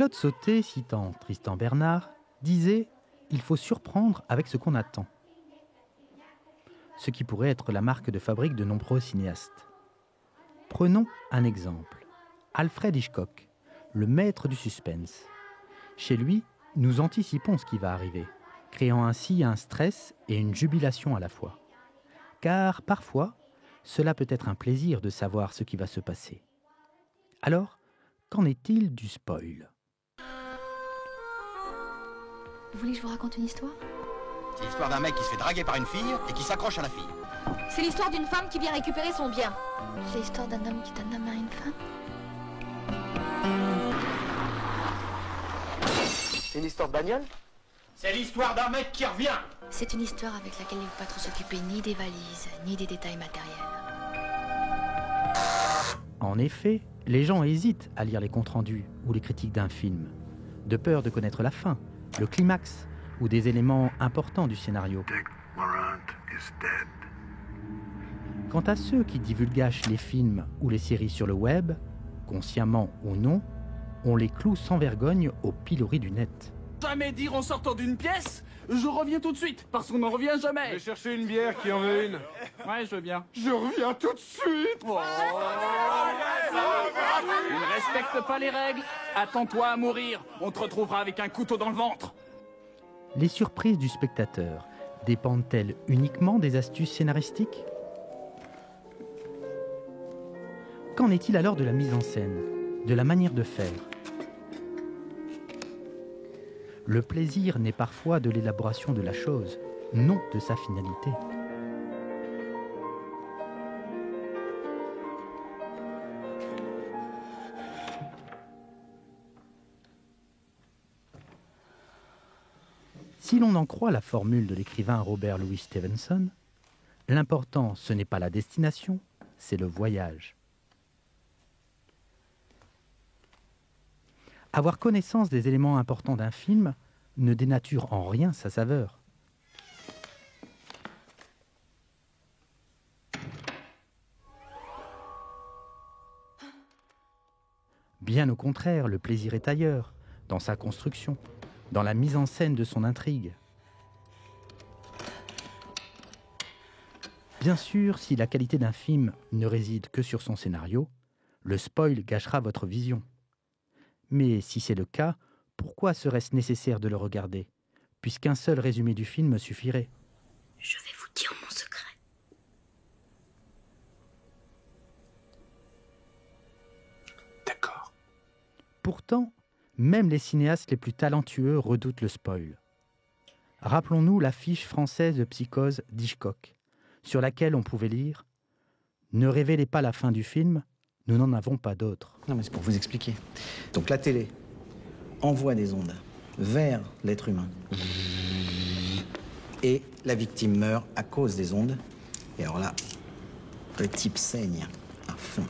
Claude Sautet, citant Tristan Bernard, disait « Il faut surprendre avec ce qu'on attend », ce qui pourrait être la marque de fabrique de nombreux cinéastes. Prenons un exemple. Alfred Hitchcock, le maître du suspense. Chez lui, nous anticipons ce qui va arriver, créant ainsi un stress et une jubilation à la fois. Car parfois, cela peut être un plaisir de savoir ce qui va se passer. Alors, qu'en est-il du spoil ? Vous voulez que je vous raconte une histoire ? C'est l'histoire d'un mec qui se fait draguer par une fille et qui s'accroche à la fille. C'est l'histoire d'une femme qui vient récupérer son bien. C'est l'histoire d'un homme qui donne la main à une femme. C'est une histoire de bagnole ? C'est l'histoire d'un mec qui revient. C'est une histoire avec laquelle il ne faut pas trop s'occuper ni des valises, ni des détails matériels. En effet, les gens hésitent à lire les comptes rendus ou les critiques d'un film, de peur de connaître la fin, le climax ou des éléments importants du scénario. Dick Laurent is dead. Quant à ceux qui divulgachent les films ou les séries sur le web, consciemment ou non, on les cloue sans vergogne au pilori du net. Jamais dire en sortant d'une pièce, je reviens tout de suite, parce qu'on n'en revient jamais. Je vais chercher une bière, qui en veut une? Ouais, je veux bien. Je reviens tout de suite. Oh. Il ne respecte pas les règles. Attends-toi à mourir. On te retrouvera avec un couteau dans le ventre. Les surprises du spectateur dépendent-elles uniquement des astuces scénaristiques ? Qu'en est-il alors de la mise en scène, de la manière de faire ? Le plaisir naît parfois de l'élaboration de la chose, non de sa finalité. Si l'on en croit la formule de l'écrivain Robert Louis Stevenson, l'important, ce n'est pas la destination, c'est le voyage. Avoir connaissance des éléments importants d'un film ne dénature en rien sa saveur. Bien au contraire, le plaisir est ailleurs, dans sa construction, dans la mise en scène de son intrigue. Bien sûr, si la qualité d'un film ne réside que sur son scénario, le spoil gâchera votre vision. Mais si c'est le cas, pourquoi serait-ce nécessaire de le regarder, puisqu'un seul résumé du film suffirait ? Je vais vous dire mon secret. D'accord. Pourtant, même les cinéastes les plus talentueux redoutent le spoil. Rappelons-nous l'affiche française de Psychose d'Hitchcock, sur laquelle on pouvait lire « Ne révélez pas la fin du film, nous n'en avons pas d'autre ». Non, mais c'est pour vous expliquer. Donc la télé envoie des ondes vers l'être humain. Et la victime meurt à cause des ondes. Et alors là, le type saigne à fond.